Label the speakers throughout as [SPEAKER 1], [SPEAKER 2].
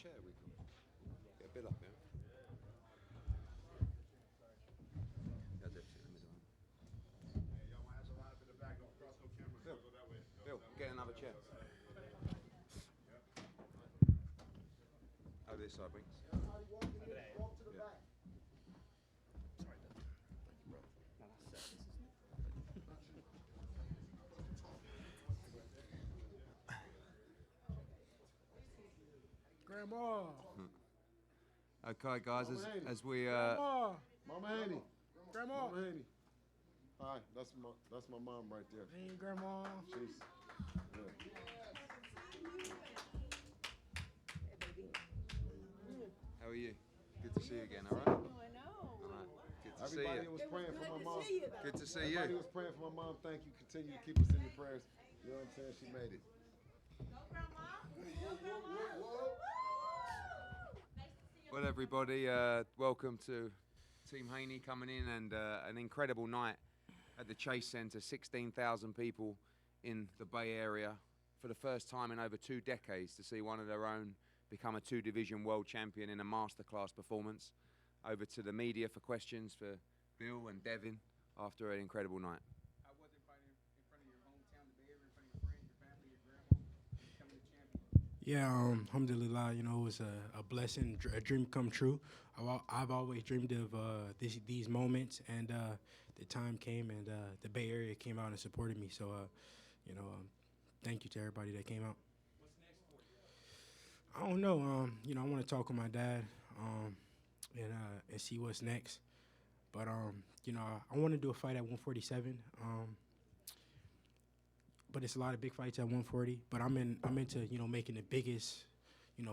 [SPEAKER 1] chair we can get a bit up here. That's it. Bill, Bill, get another chair. Oh, this side, Wings.
[SPEAKER 2] Walk to the back.
[SPEAKER 3] Grandma.
[SPEAKER 1] Okay, guys, as we
[SPEAKER 3] Grandma.
[SPEAKER 2] Mama Haney.
[SPEAKER 3] Grandma.
[SPEAKER 2] Mama Haney. Hi, that's my mom right there.
[SPEAKER 3] Hey, Grandma.
[SPEAKER 2] She's
[SPEAKER 1] how are you? Good to see you again. All right.
[SPEAKER 4] I know.
[SPEAKER 1] All right. Good to
[SPEAKER 2] everybody
[SPEAKER 1] see you.
[SPEAKER 2] was praying for my mom.
[SPEAKER 1] Good to see
[SPEAKER 2] Everybody
[SPEAKER 1] you.
[SPEAKER 2] was praying for my mom. Thank you. Continue to keep us in your prayers. You know what I'm saying? She made it.
[SPEAKER 1] Well, everybody, welcome to Team Haney coming in, and an incredible night at the Chase Center. 16,000 people in the Bay Area for the first time in over 2 decades to see one of their own become a 2-division world champion in a masterclass performance. Over to the media for questions for Bill and Devin after an incredible night.
[SPEAKER 5] How was it fighting in front of your hometown, the Bay Area, in front of your friends, your family, your grandma, becoming the champion?
[SPEAKER 3] Yeah, alhamdulillah, it was a blessing, a dream come true. I've always dreamed of these moments, and the time came, and the Bay Area came out and supported me. So, thank you to everybody that came out.
[SPEAKER 5] What's next for you?
[SPEAKER 3] I don't know. I want to talk with my dad, and see what's next. But I want to do a fight at 147. But it's a lot of big fights at 140. But I'm into making the biggest,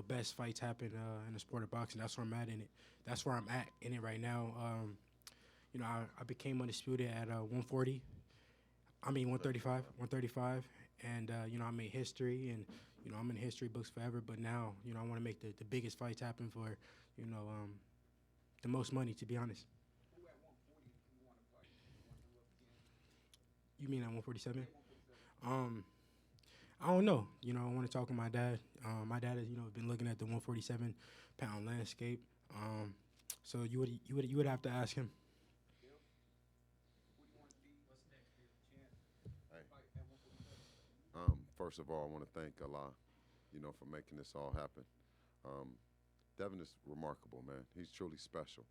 [SPEAKER 3] best fights happen in the sport of boxing. That's where I'm at in it. That's where I'm at in it right now. I became undisputed at 140. 135, and I made history, and I'm in history books forever. But now, I want to make the biggest fights happen for, the most money. To be honest.
[SPEAKER 5] Who at 140 you want to fight? You want to go up against?
[SPEAKER 3] You mean at 147? I don't know. I want to talk with my dad. My dad has, been looking at the 147-pound landscape. So you would have to ask him.
[SPEAKER 5] Bill? Who do you want to be? What's next for your chance?
[SPEAKER 2] Hey.
[SPEAKER 5] Fight at 147.
[SPEAKER 2] First of all, I want to thank Allah, for making this all happen. Devin is remarkable, man. He's truly special.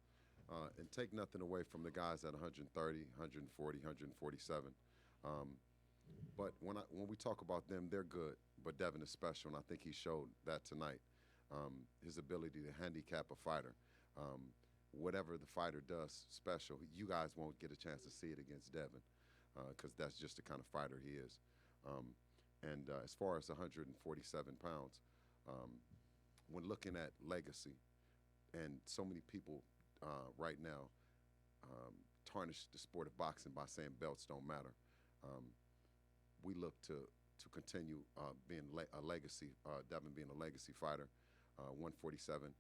[SPEAKER 2] And take nothing away from the guys at 130, 140, 147. But when we talk about them, they're good. But Devin is special, and I think he showed that tonight. His ability to handicap a fighter. Whatever the fighter does special, you guys won't get a chance to see it against Devin because that's just the kind of fighter he is. And as far as 147 pounds, when looking at legacy, and so many people right now tarnish the sport of boxing by saying belts don't matter. We look to continue being a legacy, Devin being a legacy fighter. 147,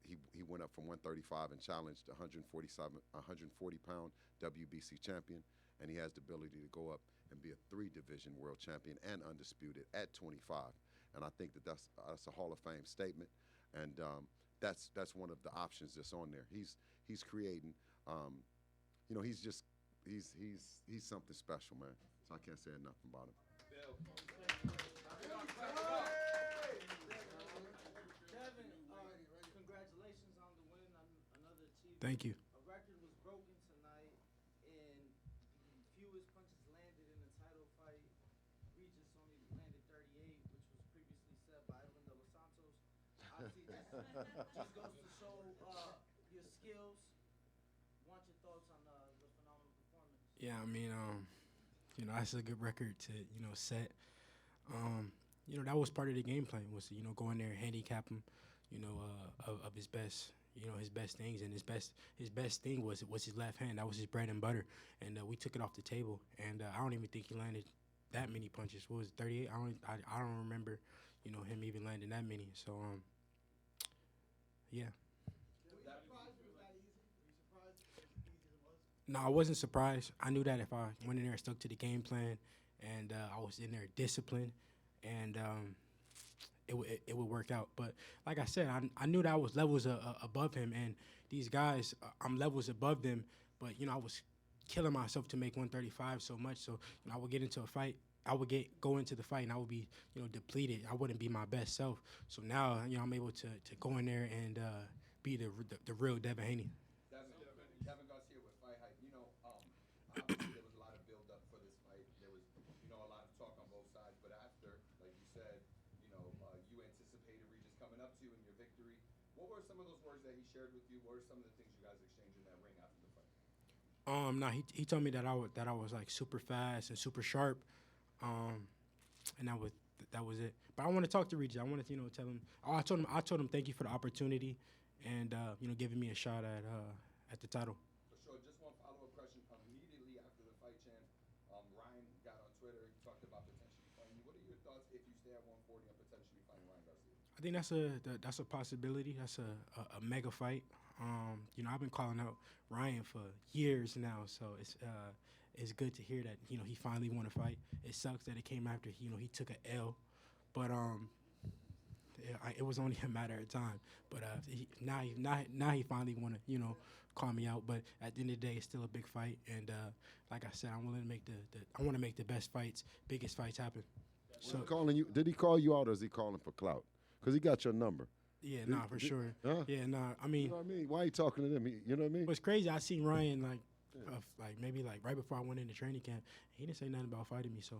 [SPEAKER 2] he went up from 135 and challenged 140-pound WBC champion, and he has the ability to go up and be a 3-division world champion and undisputed at 25. And I think that's a Hall of Fame statement, and that's one of the options that's on there. He's creating, he's something special, man. So I can't say nothing about him.
[SPEAKER 5] Bill.
[SPEAKER 6] Devin, congratulations on the win, on another achievement.
[SPEAKER 3] Thank you.
[SPEAKER 6] A record was broken tonight, and the fewest punches landed in a title fight. Regis only landed 38, which was previously said by Edwin De Los Santos. Obviously, just goes to show your skills. Want your thoughts on the phenomenal performance?
[SPEAKER 3] Yeah, that's a good record to set. That was part of the game plan, was to go in there and handicap him, of his best, his best things, and his best thing was his left hand. That was his bread and butter, and we took it off the table. And I don't even think he landed that many punches. What was it, 38? I don't remember, him even landing that many. So yeah. No, I wasn't surprised. I knew that if I went in there and stuck to the game plan, and I was in there disciplined, and it would work out. But like I said, I knew that I was levels above him, and these guys, I'm levels above them. But I was killing myself to make 135 so much. So I would get into a fight. I would go into the fight and I would be depleted. I wouldn't be my best self. So now I'm able to go in there and be the real Devin Haney.
[SPEAKER 4] Devin Garcia with Fight Hype. Obviously there was a lot of build up for this fight. There was, a lot of talk on both sides. But after, like you said, you anticipated Regis coming up to you in your victory. What were some of those words that he shared with you? What were some of the things you guys exchanged in that ring after the fight?
[SPEAKER 3] No, he told me that I was like super fast and super sharp, and that was it. But I want to talk to Regis. I wanted to tell him. Oh, I told him thank you for the opportunity, and giving me a shot at the title.
[SPEAKER 4] For sure. Just one follow-up question. Immediately after the fight, Chan, Ryan got on Twitter. He talked about potentially fighting you. What are your thoughts if you stay at 140 and potentially fighting Ryan Garcia?
[SPEAKER 3] I think that's a possibility. That's a mega fight. I've been calling out Ryan for years now, so it's good to hear that he finally won a fight. It sucks that it came after he took a L, but it was only a matter of time. But now he finally want to call me out. But at the end of the day, it's still a big fight, and like I said, I'm willing to make I want to make the best fights, biggest fights happen.
[SPEAKER 2] So calling you? Did he call you out, or is he calling for clout? Because he got your number.
[SPEAKER 3] Yeah, for sure.
[SPEAKER 2] Huh?
[SPEAKER 3] Yeah, I mean,
[SPEAKER 2] You know what I mean? Why are you talking to them? You know what I mean?
[SPEAKER 3] what's crazy, I seen Ryan maybe right before I went into training camp. He didn't say nothing about fighting me. So,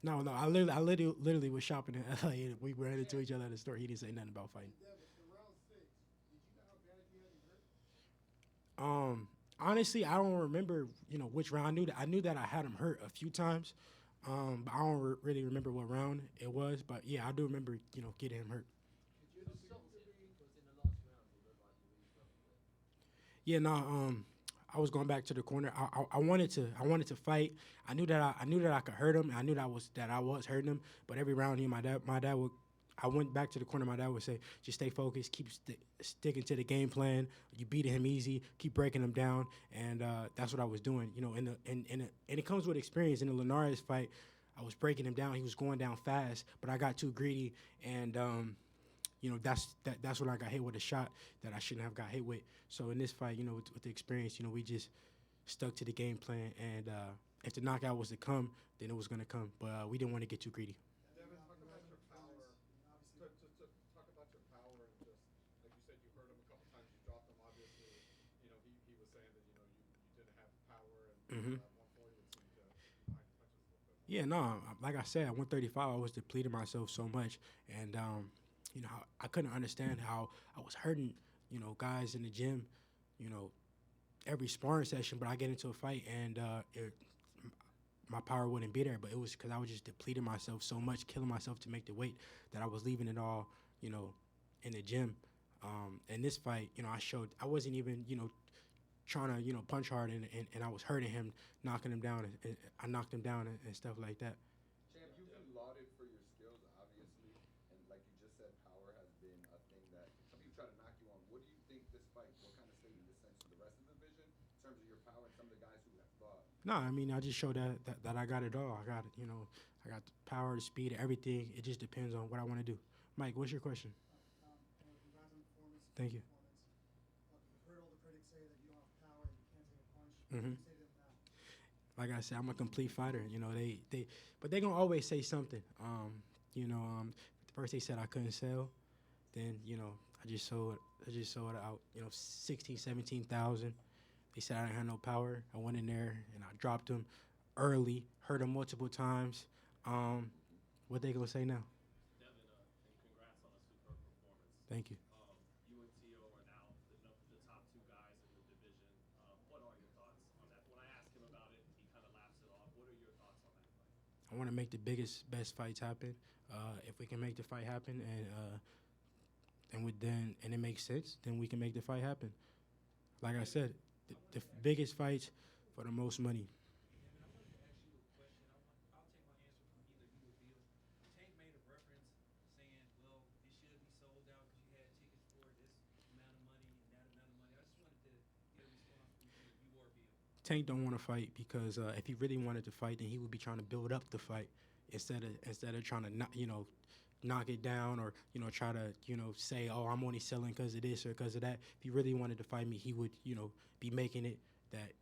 [SPEAKER 3] no, I literally was shopping in LA and we ran into each other at the store. He didn't say nothing about fighting. Honestly, I don't remember which round. I knew that I had him hurt a few times, but I don't really remember what round it was. But yeah, I do remember getting him hurt. Yeah, no. I was going back to the corner. I wanted to fight. I knew that I could hurt him. I knew that I was hurting him. But every round, my dad would. I went back to the corner. My dad would say, "Just stay focused. Keep sticking to the game plan. You beat him easy. Keep breaking him down." And that's what I was doing. And it comes with experience. In the Linares fight, I was breaking him down. He was going down fast, but I got too greedy and. That's when I got hit with a shot that I shouldn't have got hit with. So in this fight, with the experience, we just stuck to the game plan. And if the knockout was to come, then it was going to come. But we didn't want to get too greedy.
[SPEAKER 4] Devin, talk about your power. Talk about your power and just like you said, you hurt him a couple times. You dropped him. Obviously, he was saying that you didn't have power and 140 would seem to behind the punches a little bit.
[SPEAKER 3] Yeah, no, like I said, at 135, I was depleting myself so much, and I couldn't understand how I was hurting, guys in the gym, every sparring session, but I get into a fight and my power wouldn't be there. But it was because I was just depleting myself so much, killing myself to make the weight that I was leaving it all, in the gym. In this fight, I wasn't even, trying to, punch hard and I was hurting him, knocking him down. And I knocked him down and stuff like that.
[SPEAKER 4] Champ, you've been lauded for your skills, obviously, and like you just said, power has been a thing that some people try to knock you on. What do you think this fight, what kind of statement this sends to the rest of the division in terms of your power and some of the guys who have thought?
[SPEAKER 3] No, I mean, I just showed that I got it all. I got it, I got the power, the speed, everything. It just depends on what I want to do. Mike, what's your question?
[SPEAKER 7] Congrats on the performance.
[SPEAKER 3] Thank you.
[SPEAKER 7] We've heard all the critics say that you don't have power, you can't take a punch.
[SPEAKER 3] Mhm.
[SPEAKER 7] What do you say to them now?
[SPEAKER 3] Like I said, I'm a complete fighter. But they gonna always say something. First they said I couldn't sell, then I just sold it out. 16, 17,000. They said I didn't have no power. I went in there and I dropped them early, hurt them multiple times. What they gonna say now?
[SPEAKER 8] Devin, and congrats on a superb performance.
[SPEAKER 3] Thank you.
[SPEAKER 8] You and Tio are now the top two guys in the division. What are your thoughts on that? When I asked him about it, he kind of laughs it off. What are your thoughts on that fight?
[SPEAKER 3] I want to make the best fights happen. If we can make the fight happen and it makes sense, then we can make the fight happen. Like I said, the biggest fights for the most money.
[SPEAKER 5] I wanted to ask you a question. I'll take my answer from either you or Bill. Tank made a reference saying, well, it should be sold out because you had tickets for this amount of money and that amount of money. I just wanted to get a response from either you or Bill.
[SPEAKER 3] Tank don't want to fight because if he really wanted to fight, then he would be trying to build up the fight instead of trying to not knock it down or try to say, oh, I'm only selling because of this or because of that. If he really wanted to fight me, he would be making it that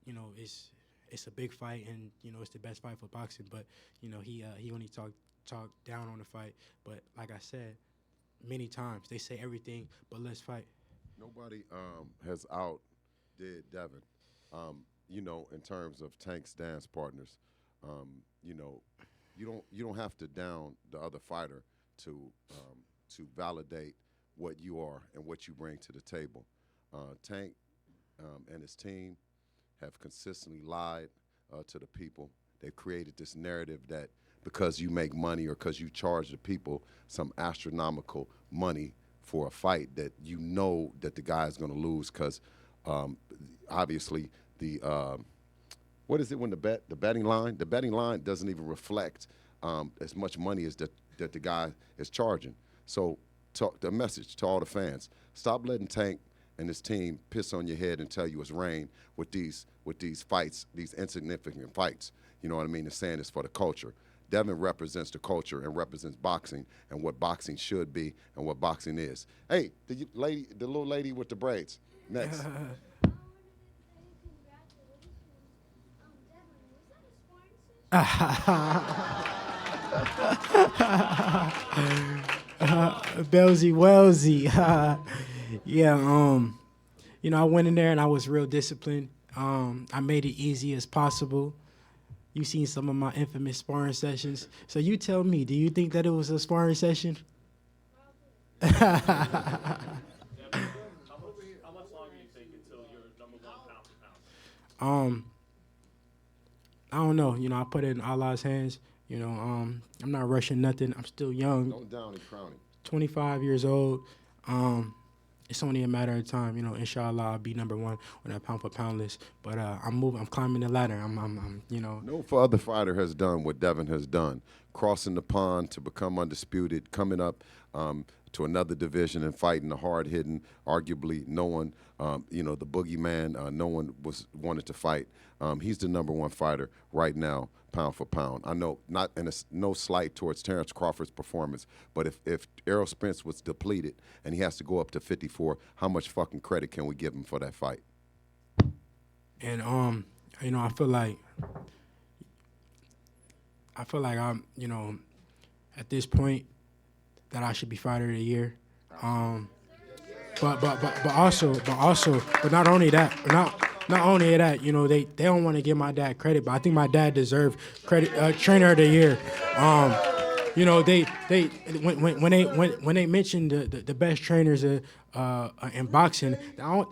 [SPEAKER 3] it's a big fight and it's the best fight for boxing. But he only talked down on the fight. But like I said many times, they say everything but let's fight.
[SPEAKER 2] Nobody has outdid Devin. In terms of Tank's dance partners, um, you know, you don't have to down the other fighter to validate what you are and what you bring to the table. Tank and his team have consistently lied to the people. They've created this narrative that because you make money or because you charge the people some astronomical money for a fight that you know that the guy is going to lose because obviously what is it when the betting line doesn't even reflect as much money as that the guy is charging. So the message to all the fans: stop letting Tank and his team piss on your head and tell you it's rain with these fights, these insignificant fights. You know what I mean? They're saying it's for the culture. Devin represents the culture and represents boxing and what boxing should be and what boxing is. Hey, the little lady with the braids. Next.
[SPEAKER 3] Belsy Welsy. Yeah, I went in there and I was real disciplined. I made it easy as possible. You seen some of my infamous sparring sessions. So you tell me, do you think that it was a sparring session?
[SPEAKER 8] Devin, how much longer do you think until you're number one pound for pound?
[SPEAKER 3] I don't know. I put it in Allah's hands. I'm not rushing nothing. I'm still young.
[SPEAKER 2] Don't down and crown him.
[SPEAKER 3] 25 years old. It's only a matter of time. Inshallah, I'll be number one on that pound for pound list. But I'm moving. I'm climbing the ladder.
[SPEAKER 2] No other fighter has done what Devin has done, crossing the pond to become undisputed, coming up to another division and fighting the hard-hitting, arguably no one, the boogeyman, no one wanted to fight. He's the number one fighter right now, pound for pound. I know, no slight towards Terrence Crawford's performance, but if Errol Spence was depleted and he has to go up to 54, how much fucking credit can we give him for that fight?
[SPEAKER 3] And I feel like I'm, at this point that I should be fighter of the year. But not only that, they don't want to give my dad credit, but I think my dad deserved credit, trainer of the year. They when they mentioned the best trainers in boxing, I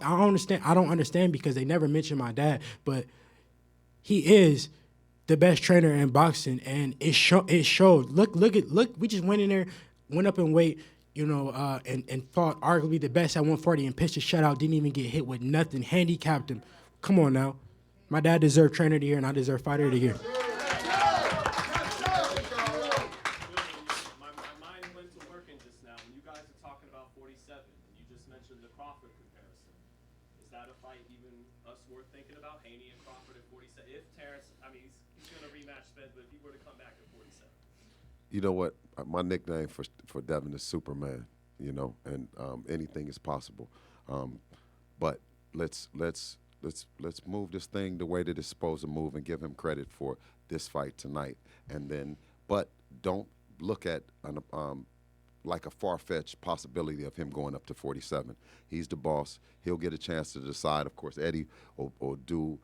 [SPEAKER 3] don't understand because they never mentioned my dad, but he is the best trainer in boxing, and it showed. Look, we just went in there, went up in weight, and fought arguably the best at 140 and pitched a shutout, didn't even get hit with nothing, handicapped him. Come on now. My dad deserved trainer of the year, and I deserve fighter of the year.
[SPEAKER 8] My mind went to working just now. When you guys are talking about 47, and you just mentioned the Crawford comparison, is that a fight even us worth thinking about? Haney and Crawford at 47? If Terrence, he's going to rematch Spence, but if he were to come back at 47.
[SPEAKER 2] You know what? My nickname for Devin is Superman. And anything is possible. But let's move this thing the way that it's supposed to move and give him credit for this fight tonight. But don't look at like a far-fetched possibility of him going up to 47. He's the boss. He'll get a chance to decide. Of course, Eddie will do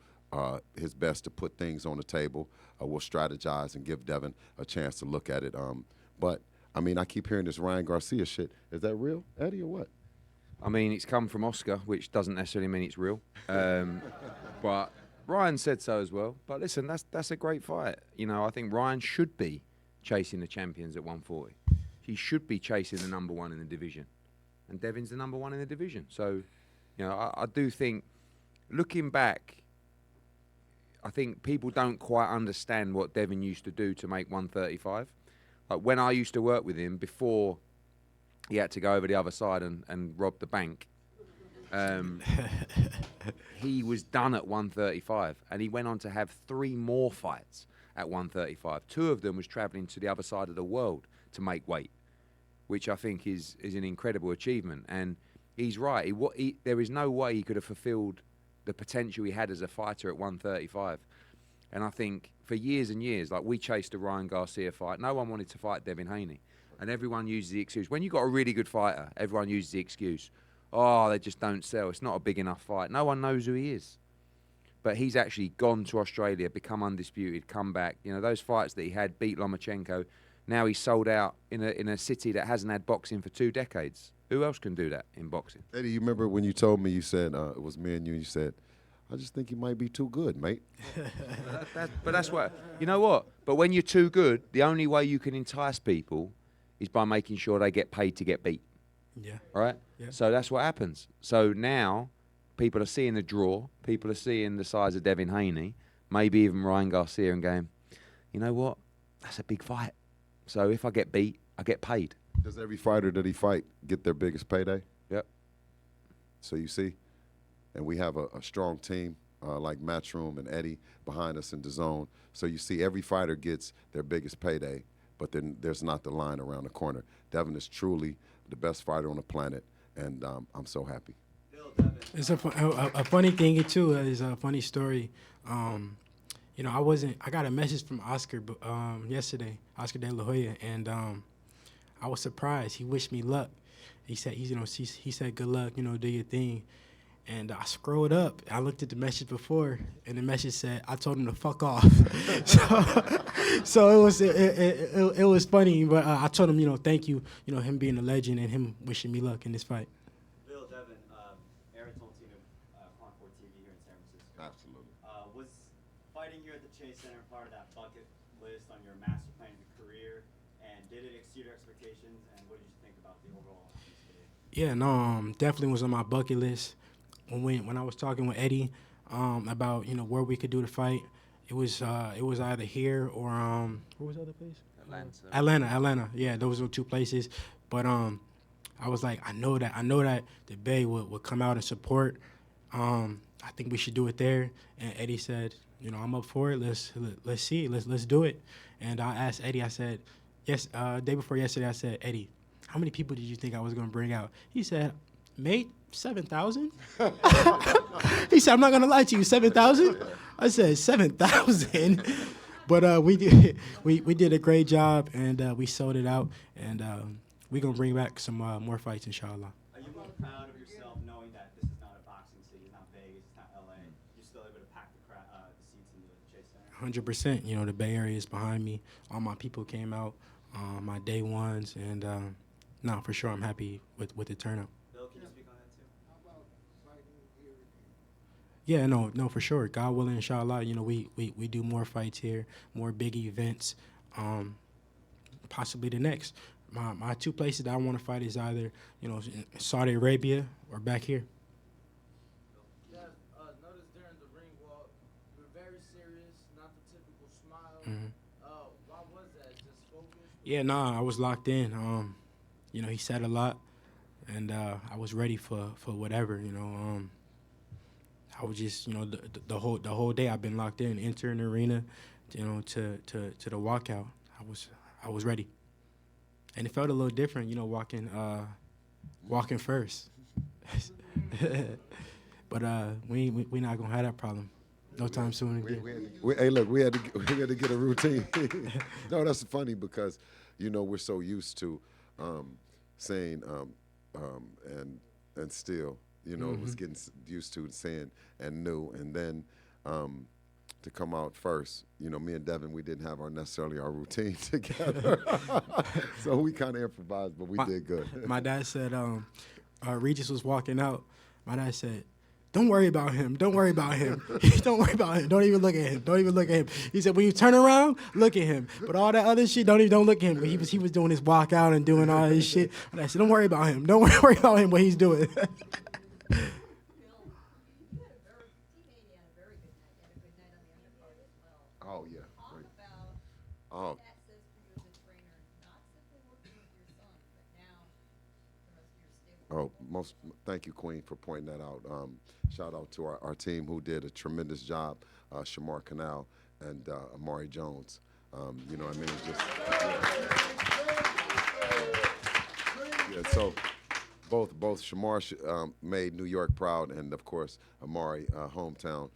[SPEAKER 2] his best to put things on the table. We'll strategize and give Devin a chance to look at it. But I keep hearing this Ryan Garcia shit. Is that real, Eddie, or what?
[SPEAKER 1] It's come from Oscar, which doesn't necessarily mean it's real. But Ryan said so as well. But listen, that's a great fight. I think Ryan should be chasing the champions at 140. He should be chasing the number one in the division. And Devin's the number one in the division. So, I do think, looking back, I think people don't quite understand what Devin used to do to make 135. Like when I used to work with him before he had to go over the other side and rob the bank, he was done at 135, and he went on to have 3 more fights at 135. 2 of them was traveling to the other side of the world to make weight. which I think is an incredible achievement. And he's right. There is no way he could have fulfilled the potential he had as a fighter at 135. And I think for years and years, like we chased the Ryan Garcia fight. No one wanted to fight Devin Haney. And everyone uses the excuse. When you've got a really good fighter, everyone uses the excuse. Oh, they just don't sell. It's not a big enough fight. No one knows who he is. But he's actually gone to Australia, become undisputed, come back. You know, those fights that he had, beat Lomachenko. Now he's sold out in a city that hasn't had boxing for 2 decades. Who else can do that in boxing?
[SPEAKER 2] Eddie, you remember when you told me, you said, it was me and you said, I just think you might be too good, mate.
[SPEAKER 1] But that's what, you know what? But when you're too good, the only way you can entice people is by making sure they get paid to get beat.
[SPEAKER 3] Yeah.
[SPEAKER 1] Right?
[SPEAKER 3] Yeah.
[SPEAKER 1] So that's what happens. So now people are seeing the draw, people are seeing the size of Devin Haney, maybe even Ryan Garcia, and going, you know what? That's a big fight. So if I get beat, I get paid.
[SPEAKER 2] Does every fighter that he fight get their biggest payday?
[SPEAKER 1] Yep.
[SPEAKER 2] So you see, and we have a strong team like Matchroom and Eddie behind us in the zone. So you see every fighter gets their biggest payday, but then there's not the line around the corner. Devin is truly the best fighter on the planet, and I'm so happy.
[SPEAKER 3] It's a funny thing too. Is a funny story. You know, I got a message from Oscar yesterday, Oscar De La Hoya, and I was surprised. He wished me luck. He said, he said, good luck, you know, do your thing. And I scrolled up. I looked at the message before, and the message said, I told him to fuck off. so it was funny, but I told him, you know, thank you, you know, him being a legend and him wishing me luck in this fight.
[SPEAKER 9] Bill, Devin, Aaron Tolentino, Concord TV here in San Francisco.
[SPEAKER 2] Absolutely.
[SPEAKER 9] Was fighting here at the Chase Center part of that bucket list on your master plan of your career, and did it exceed your expectations, and what did you think about the overall experience?
[SPEAKER 3] Yeah, no, definitely was on my bucket list. When I was talking with Eddie about, you know, where we could do the fight, it was either here or where was the other place? Atlanta. Yeah, those were 2 places. But I was like, I know that the Bay would come out and support. I think we should do it there. And Eddie said, you know, I'm up for it. Let's see, let's do it. And I asked Eddie, I said, yes, day before yesterday, I said, Eddie, how many people did you think I was gonna bring out? He said, mate, 7,000? He said, I'm not going to lie to you, 7,000? I said, 7,000? But we did a great job, and we sold it out, and we're going to bring back some more fights, inshallah.
[SPEAKER 9] Are you more proud of yourself knowing that this is not a boxing city, it's not Vegas, it's not LA, you're still able to pack the seats in the Chase Center?
[SPEAKER 3] 100%. You know, the Bay Area is behind me. All my people came out, my day ones, and no, for sure I'm happy with the turnout. Yeah, no, for sure. God willing, inshallah, you know, we do more fights here, more big events, possibly the next. My 2 places that I want to fight is either, you know, in Saudi Arabia or back here.
[SPEAKER 6] Yeah, noticed during the ring walk, you were very serious, not the typical smile.
[SPEAKER 3] Mm-hmm.
[SPEAKER 6] Why was that? Just focus?
[SPEAKER 3] Yeah, I was locked in. You know, he said a lot, and I was ready for whatever, you know. I was just, you know, the whole day I've been locked in, entering the arena, you know, to the walkout. I was ready, and it felt a little different, you know, walking first. But we not gonna have that problem, no time soon again.
[SPEAKER 2] Hey, look, we had to get a routine. No, that's funny because, you know, we're so used to saying and still. You know, it was getting used to saying and new, and then to come out first. You know, me and Devin, we didn't have necessarily our routine together, so we kind of improvised, but we did good.
[SPEAKER 3] My dad said, Regis was walking out. My dad said, "Don't worry about him. Don't worry about him. Don't worry about him. Don't even look at him. Don't even look at him." He said, "When you turn around, look at him. But all that other shit, don't look at him." But he was doing his walkout and doing all his shit. And I said, "Don't worry about him. Don't worry about him. What he's doing."
[SPEAKER 2] Oh yeah. Great. Oh. Oh, thank you, Queen, for pointing that out. Shout out to our team who did a tremendous job, Shamar Canal and Amari Jones. You know what I mean? Yeah, so both Shamar made New York proud, and of course Amari, hometown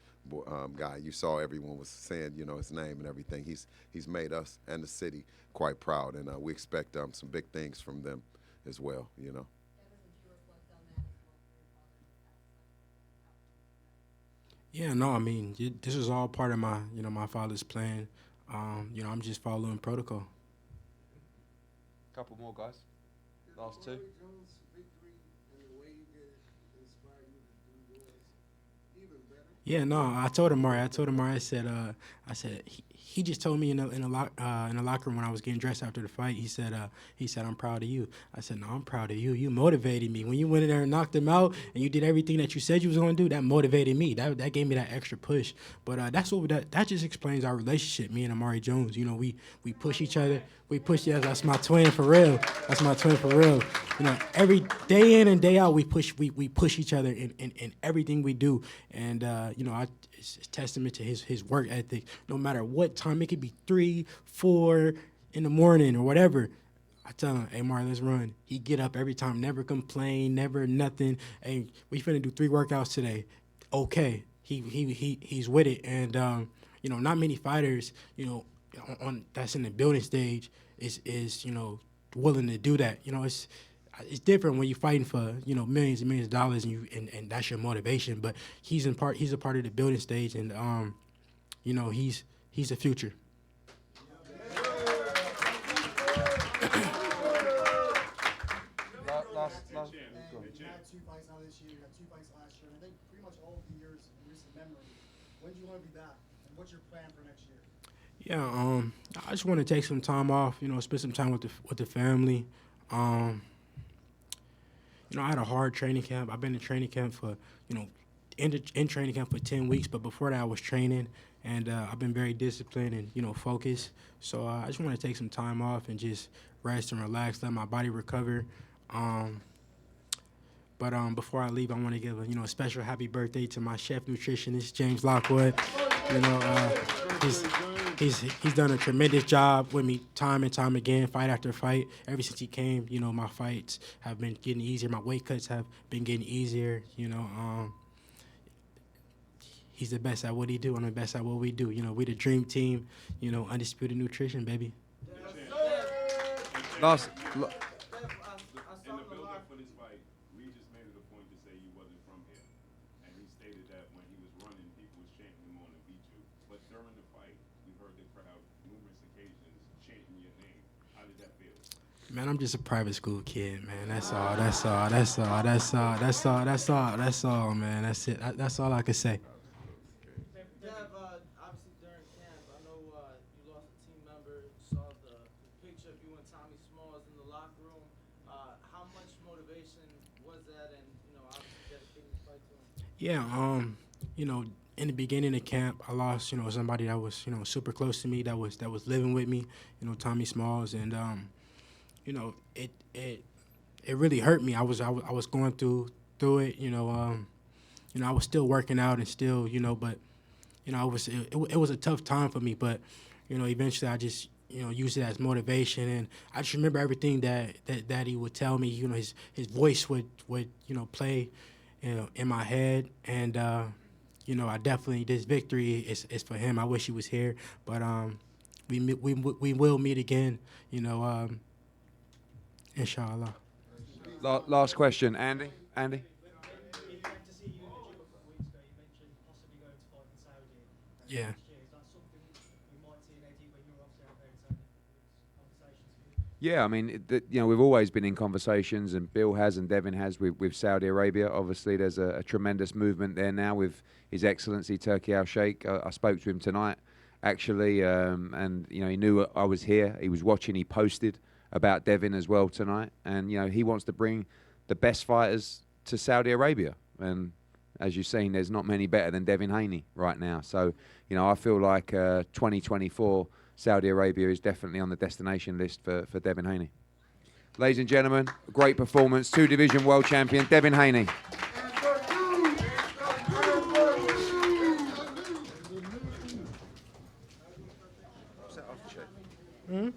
[SPEAKER 2] guy. You saw everyone was saying, his name and everything. He's made us and the city quite proud, and we expect some big things from them as well.
[SPEAKER 3] Yeah, no, I mean, this is all part of my father's plan. I'm just following protocol.
[SPEAKER 1] Couple more guys. Last two.
[SPEAKER 7] Jones' victory and the way he did it inspired you to do yours even better?
[SPEAKER 3] Yeah, no, I told him, Mari, I said he just told me in the locker room when I was getting dressed after the fight. He said, I'm proud of you. I said, no, I'm proud of you. You motivated me when you went in there and knocked him out, and you did everything that you said you was going to do. That motivated me. That gave me that extra push. But that just explains our relationship. Me and Amari Jones. We push each other. Yeah, that's my twin for real. Every day in and day out, we push each other in everything we do. And it's a testament to his work ethic. No matter what time, it could be 3, 4 in the morning or whatever. I tell him, hey, Mark, let's run. He get up every time, never complain, never nothing. Hey, we finna do 3 workouts today. Okay, he's with it. And not many fighters, on that's in the building stage is willing to do that. It's different when you're fighting for millions and millions of dollars and that's your motivation. But he's a part of the building stage, and he's the future.
[SPEAKER 7] And you had 2 fights now this year, you had 2 fights last year, and I think pretty much all of the years in recent memory. When do you want to be back, and what's your plan for next year?
[SPEAKER 3] Yeah, I just want to take some time off, spend some time with the family. I had a hard training camp. I've been in training camp for, in training camp for 10 weeks, but before that I was training, and I've been very disciplined and, focused. So I just want to take some time off and just rest and relax, let my body recover. But before I leave, I want to give a special happy birthday to my chef nutritionist, James Lockwood. He's done a tremendous job with me time and time again, fight after fight. Ever since he came, my fights have been getting easier. My weight cuts have been getting easier. He's the best at what he do. I'm the best at what we do. We the dream team. Undisputed nutrition, baby.
[SPEAKER 1] Last.
[SPEAKER 8] In the build-up for this fight, Regis made it a point to say you wasn't from here, and he stated that when he was running, people was chanting him on and beat you. But during the fight, we heard the crowd numerous occasions chanting your name. How did that feel?
[SPEAKER 3] Man, I'm just a private school kid, man. That's all, man. That's it. That's all I can say.
[SPEAKER 6] Dev, obviously during camp, I know you lost a team member. Saw the picture of you and Tommy Smalls in the locker room. How much motivation was that, and obviously dedicating the fight to him?
[SPEAKER 3] Yeah, in the beginning of camp, I lost, somebody that was, super close to me, that was living with me, Tommy Smalls, and it really hurt me. I was going through it, I was still working out and still, but it was a tough time for me, but eventually I just used it as motivation, and I just remember everything that he would tell me. His voice would play in my head, and I definitely, this victory is for him. I wish he was here, but we will meet again, inshallah.
[SPEAKER 1] Last question, Andy.
[SPEAKER 5] It's great to see you in the gym a couple of weeks ago. You mentioned possibly going to fight in Saudi
[SPEAKER 3] Yeah.
[SPEAKER 5] next year. Is that something we might see in Eddie when you're obviously out there in Saudi? Conversations for you?
[SPEAKER 1] Yeah, I mean, we've always been in conversations, and Bill has and Devin has with Saudi Arabia. Obviously, there's a tremendous movement there now with His Excellency Turki Al Sheikh. I spoke to him tonight, actually, and he knew I was here. He was watching. He posted about Devin as well tonight, and he wants to bring the best fighters to Saudi Arabia. And as you've seen, there's not many better than Devin Haney right now. So, I feel like 2024. Saudi Arabia is definitely on the destination list for Devin Haney. Ladies and gentlemen, great performance. 2-division world champion, Devin Haney.
[SPEAKER 3] Hmm?